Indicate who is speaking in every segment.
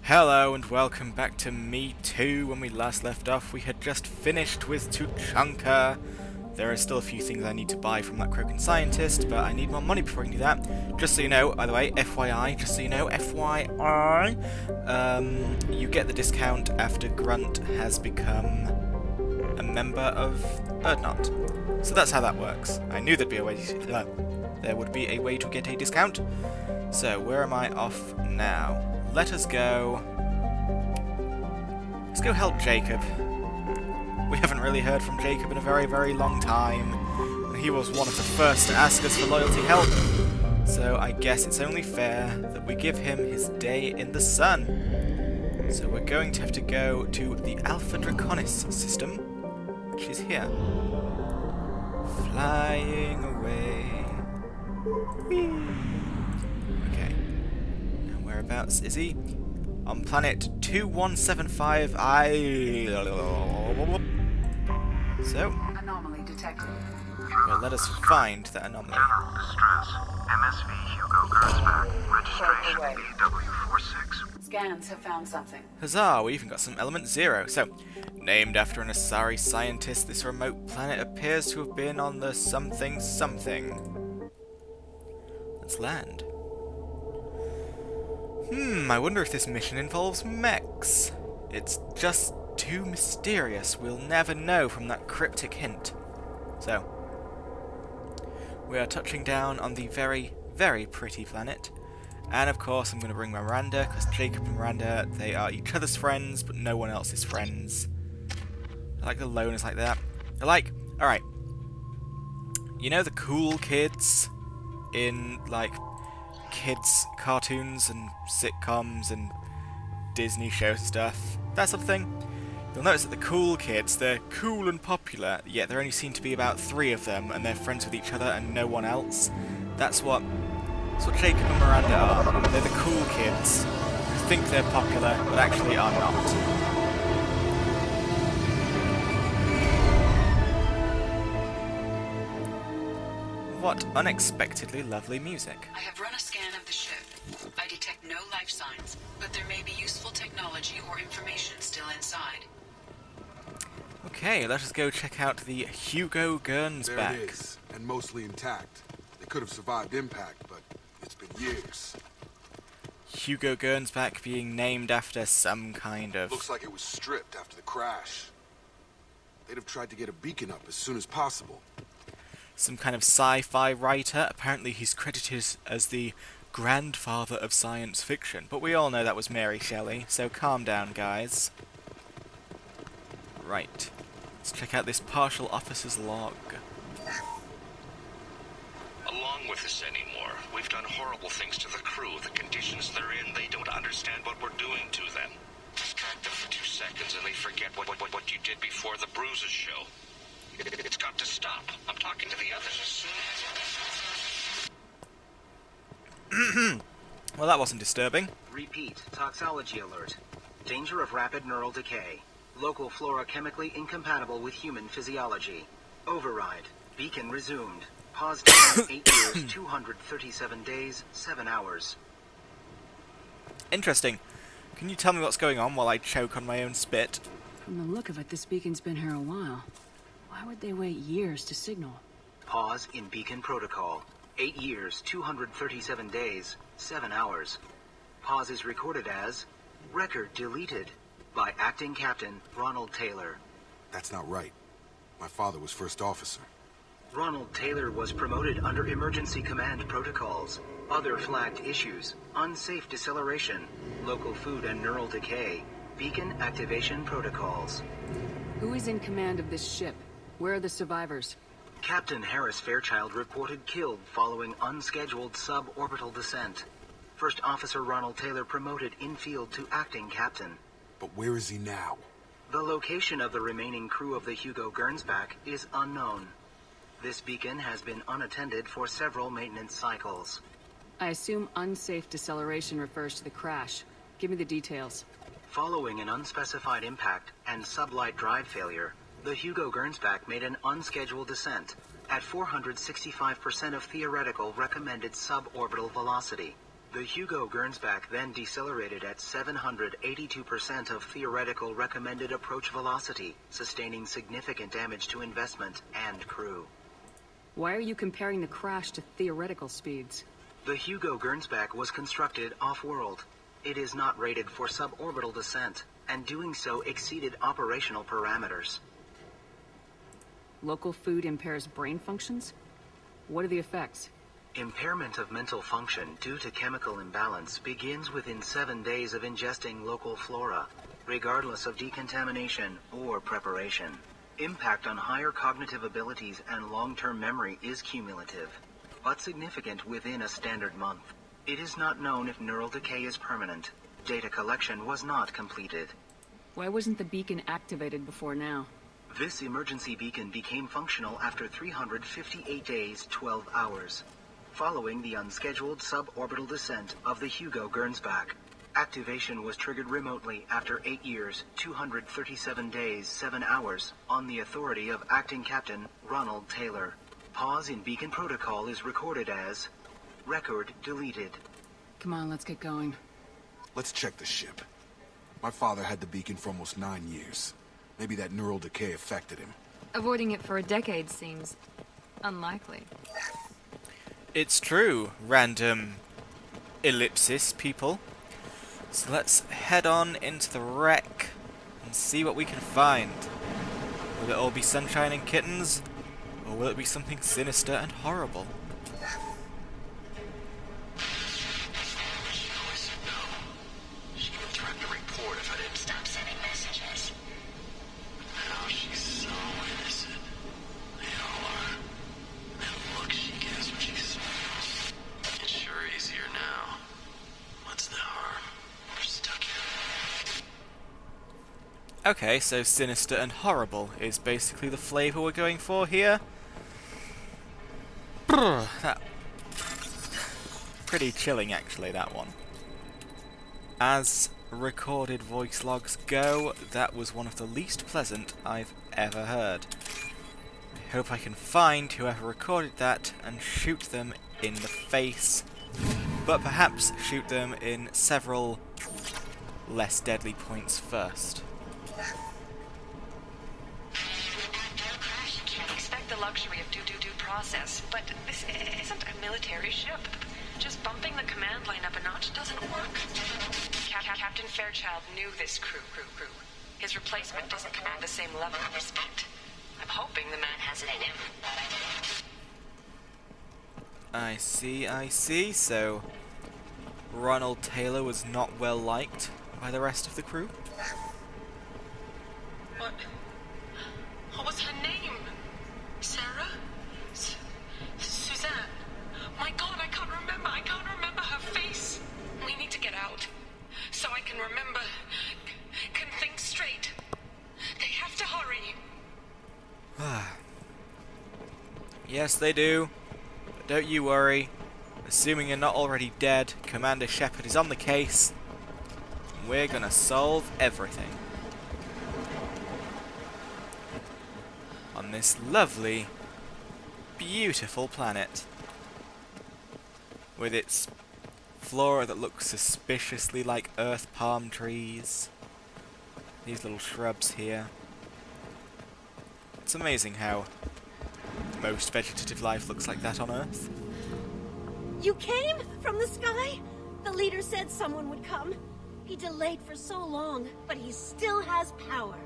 Speaker 1: Hello and welcome back to Me Too. When we last left off, we had just finished with Tuchanka. There are still a few things I need to buy from that croaking scientist, but I need more money before I can do that. Just so you know, by the way, FYI, just so you know, FYI, you get the discount after Grunt has become a member of Erdnot. So that's how that works. I knew there'd be a way there would be a way to get a discount. So where am I off now? Let us go. Let's go help Jacob. We haven't really heard from Jacob in a very, very long time. He was one of the first to ask us for loyalty help. So I guess it's only fair that we give him his day in the sun. So we're going to have to go to the Alpha Draconis system, which is here. Flying away. Whee. Okay. Now whereabouts is he? On planet 2175. So,
Speaker 2: anomaly detected.
Speaker 1: Well, let us find that anomaly.
Speaker 3: General distress. MSV Hugo Gernsback. Registration BW46.
Speaker 2: Scans have found something.
Speaker 1: Huzzah, we even got some element 0. So, named after an Asari scientist, this remote planet appears to have been on the something something. Let's land. I wonder if this mission involves mechs. It's just too mysterious. We'll never know from that cryptic hint. So, we are touching down on the very, very pretty planet. And of course I'm going to bring Miranda, because Jacob and Miranda, they are each other's friends, but no one else's friends. I like the loners like that. I like, alright, you know the cool kids in, like, kids' cartoons and sitcoms and Disney shows and stuff, that sort of thing? You'll notice that the cool kids, they're cool and popular, yet there only seem to be about 3 of them, and they're friends with each other and no one else. That's what Jacob and Miranda are. They're the cool kids who think they're popular, but actually are not. What unexpectedly lovely music.
Speaker 2: I have run a scan of the ship. I detect no life signs, but there may be useful technology or information still inside.
Speaker 1: Okay, let us go check out the Hugo Gernsback.
Speaker 4: There it is, and mostly intact. They could have survived impact, but it's been years.
Speaker 1: Hugo Gernsback being named after some kind of...
Speaker 4: Looks like it was stripped after the crash. They'd have tried to get a beacon up as soon as possible.
Speaker 1: Some kind of sci-fi writer. Apparently he's credited as the grandfather of science fiction, but we all know that was Mary Shelley, so calm down, guys. Right. Let's check out this partial officer's log.
Speaker 5: Along with this anymore. We've done horrible things to the crew. The conditions they're in, they don't understand what we're doing to them. Distract them for 2 seconds and they forget what you did before the bruises show. It's got to stop. I'm talking to the others as soon as...
Speaker 1: Well, that wasn't disturbing.
Speaker 6: Repeat, toxology alert. Danger of rapid neural decay. Local flora chemically incompatible with human physiology. Override. Beacon resumed. Pause time 8 years, 237 days, 7 hours.
Speaker 1: Interesting. Can you tell me what's going on while I choke on my own spit?
Speaker 7: From the look of it, this beacon's been here a while. Why would they wait years to signal?
Speaker 6: Pause in beacon protocol. 8 years, 237 days, 7 hours. Pause is recorded as record deleted by Acting Captain Ronald Taylor.
Speaker 4: That's not right. My father was First Officer.
Speaker 6: Ronald Taylor was promoted under emergency command protocols. Other flagged issues: unsafe deceleration, local food and neural decay, beacon activation protocols.
Speaker 7: Who is in command of this ship? Where are the survivors?
Speaker 6: Captain Harris Fairchild reported killed following unscheduled suborbital descent. First Officer Ronald Taylor promoted in-field to acting captain.
Speaker 4: But where is he now?
Speaker 6: The location of the remaining crew of the Hugo Gernsback is unknown. This beacon has been unattended for several maintenance cycles.
Speaker 7: I assume unsafe deceleration refers to the crash. Give me the details.
Speaker 6: Following an unspecified impact and sublight drive failure, the Hugo Gernsback made an unscheduled descent at 465% of theoretical recommended suborbital velocity. The Hugo Gernsback then decelerated at 782% of theoretical recommended approach velocity, sustaining significant damage to investment and crew.
Speaker 7: Why are you comparing the crash to theoretical speeds?
Speaker 6: The Hugo Gernsback was constructed off-world. It is not rated for suborbital descent, and doing so exceeded operational parameters.
Speaker 7: Local food impairs brain functions? What are the effects?
Speaker 6: Impairment of mental function due to chemical imbalance begins within 7 days of ingesting local flora, regardless of decontamination or preparation. Impact on higher cognitive abilities and long-term memory is cumulative, but significant within a standard month. It is not known if neural decay is permanent. Data collection was not completed.
Speaker 7: Why wasn't the beacon activated before now?
Speaker 6: This emergency beacon became functional after 358 days, 12 hours. Following the unscheduled suborbital descent of the Hugo Gernsback. Activation was triggered remotely after 8 years, 237 days, 7 hours, on the authority of Acting Captain Ronald Taylor. Pause in beacon protocol is recorded as record deleted.
Speaker 7: Come on, let's get going.
Speaker 4: Let's check the ship. My father had the beacon for almost 9 years. Maybe that neural decay affected him.
Speaker 8: Avoiding it for a decade seems unlikely.
Speaker 1: It's true, random ellipsis people. So let's head on into the wreck and see what we can find. Will it all be sunshine and kittens? Or will it be something sinister and horrible?
Speaker 5: She always said no. She even threatened to report if I didn't stop sending messages. Now she's so innocent. They all are. That look she gives when she smiles. It's sure easier now. What's the harm? We're stuck here.
Speaker 1: Okay, so sinister and horrible is basically the flavour we're going for here. That pretty chilling, actually, that one. As recorded voice logs go, that was one of the least pleasant I've ever heard. I hope I can find whoever recorded that and shoot them in the face, but perhaps shoot them in several less deadly points first.
Speaker 2: Expect the luxury of due process, but this isn't a military ship. Just bumping the command line up a notch doesn't work. Captain Fairchild knew this crew. His replacement doesn't command the same level of respect. I'm hoping the man has it in him.
Speaker 1: I see. So, Ronald Taylor was not well liked by the rest of the crew?
Speaker 2: What was her name? Sarah? Suzanne? My God, I can't remember her face. We need to get out, so I can remember, can think straight. They have to hurry.
Speaker 1: Yes, they do. But don't you worry. Assuming you're not already dead, Commander Shepard is on the case. And we're gonna solve everything. On this lovely, beautiful planet. With its flora that looks suspiciously like earth palm trees. These little shrubs here. It's amazing how most vegetative life looks like that on Earth.
Speaker 9: You came from the sky? The leader said someone would come. He delayed for so long, but he still has power.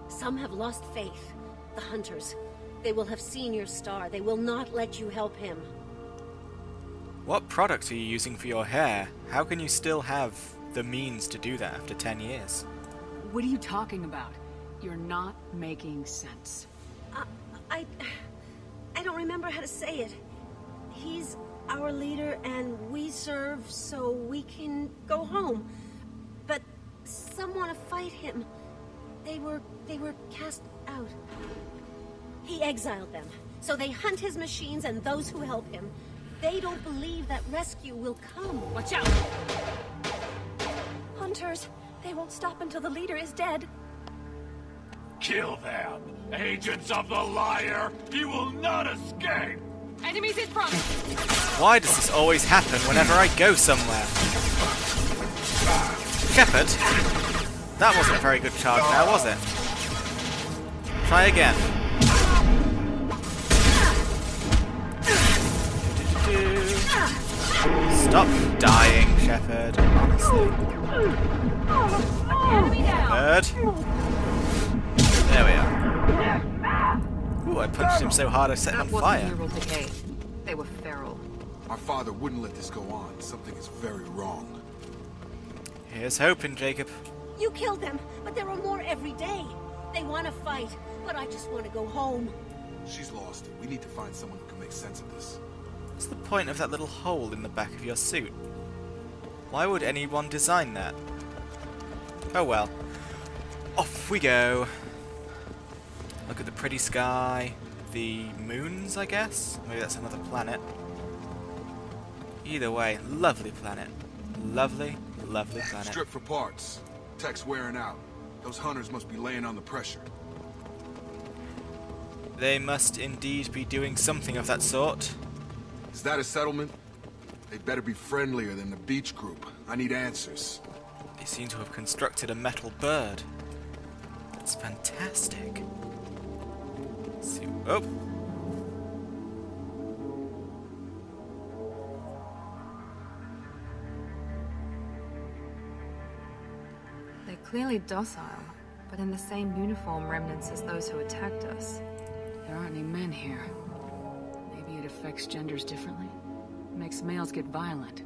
Speaker 9: Some have lost faith. The hunters. They will have seen your star. They will not let you help him.
Speaker 1: What product are you using for your hair? How can you still have the means to do that after 10 years?
Speaker 7: What are you talking about? You're not making sense.
Speaker 9: I don't remember how to say it. He's our leader and we serve so we can go home. But some want to fight him. They were cast out. He exiled them, so they hunt his machines and those who help him. They don't believe that rescue will come.
Speaker 7: Watch out!
Speaker 9: Hunters, they won't stop until the leader is dead.
Speaker 10: Kill them! Agents of the liar! You will not escape!
Speaker 8: Enemies in front!
Speaker 1: Why does this always happen whenever I go somewhere? Shepard? That wasn't a very good charge now, was it? Try again. Stop dying, Shepard. Honestly. Shepard. There we are. Ooh, I punched him so hard I set him on fire.
Speaker 8: That wasn't neural decay. They were feral.
Speaker 4: My father wouldn't let this go on. Something is very wrong.
Speaker 1: Here's hoping, Jacob.
Speaker 9: You killed them, but there are more every day. They want to fight, but I just want to go home.
Speaker 4: She's lost it. We need to find someone who can make sense of this.
Speaker 1: What's the point of that little hole in the back of your suit? Why would anyone design that? Oh well. Off we go. Look at the pretty sky. The moons, I guess? Maybe that's another planet. Either way, lovely planet. Lovely, lovely planet.
Speaker 4: Strip for parts. Tech's wearing out. Those hunters must be laying on the pressure.
Speaker 1: They must indeed be doing something of that sort.
Speaker 4: Is that a settlement? They better be friendlier than the beach group. I need answers.
Speaker 1: They seem to have constructed a metal bird. That's fantastic. Let's see. Oh!
Speaker 8: They're clearly docile, but in the same uniform remnants as those who attacked us.
Speaker 7: There aren't any men here. Maybe it affects genders differently. Makes males get violent.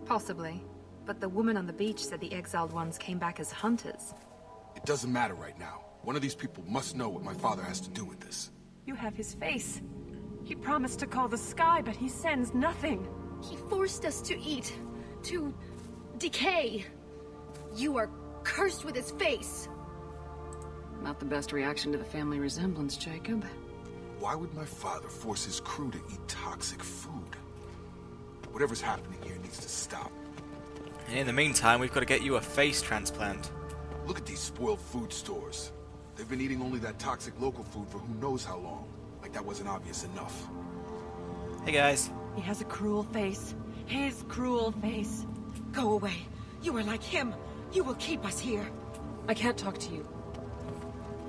Speaker 8: Possibly. But the woman on the beach said the exiled ones came back as hunters.
Speaker 4: It doesn't matter right now. One of these people must know what my father has to do with this.
Speaker 10: You have his face. He promised to call the sky, but he sends nothing.
Speaker 9: He forced us to eat, to decay. You are cursed with his face.
Speaker 7: Not the best reaction to the family resemblance, Jacob.
Speaker 4: Why would my father force his crew to eat toxic food? Whatever's happening here needs to stop.
Speaker 1: And in the meantime, we've got to get you a face transplant.
Speaker 4: Look at these spoiled food stores. They've been eating only that toxic local food for who knows how long. Like that wasn't obvious enough.
Speaker 1: Hey guys.
Speaker 10: He has a cruel face. His cruel face. Go away. You are like him. You will keep us here. I can't talk to you.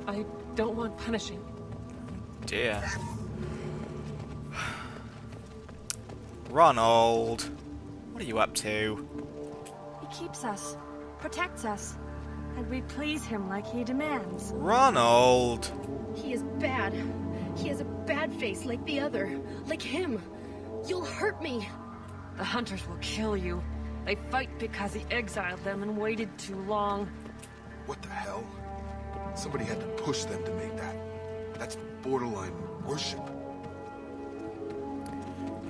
Speaker 10: I don't want punishing.
Speaker 1: Dear. Ronald. What are you up to?
Speaker 10: He keeps us. Protects us. And we please him like he demands.
Speaker 1: Ronald!
Speaker 9: He is bad. He has a bad face like the other. Like him. You'll hurt me.
Speaker 10: The hunters will kill you. They fight because he exiled them and waited too long.
Speaker 4: What the hell? Somebody had to push them to make that. That's borderline worship.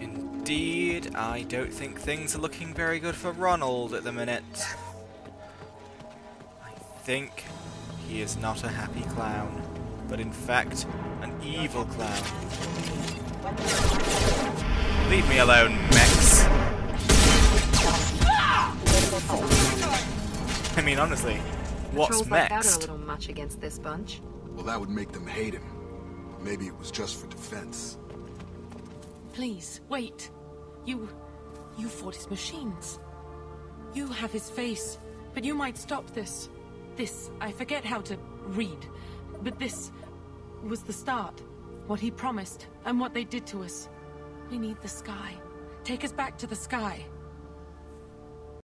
Speaker 1: Indeed, I don't think things are looking very good for Ronald at the minute. I think he is not a happy clown, but in fact, an evil clown. Leave me alone, mechs. I mean, honestly, what's
Speaker 8: Patrols like that
Speaker 1: next?
Speaker 8: are a little much against this bunch.
Speaker 4: Well, that would make them hate him. Maybe it was just for defense.
Speaker 10: Please, wait. You fought his machines. You have his face, but you might stop this. This, I forget how to read, but this was the start. What he promised, and what they did to us. We need the sky. Take us back to the sky.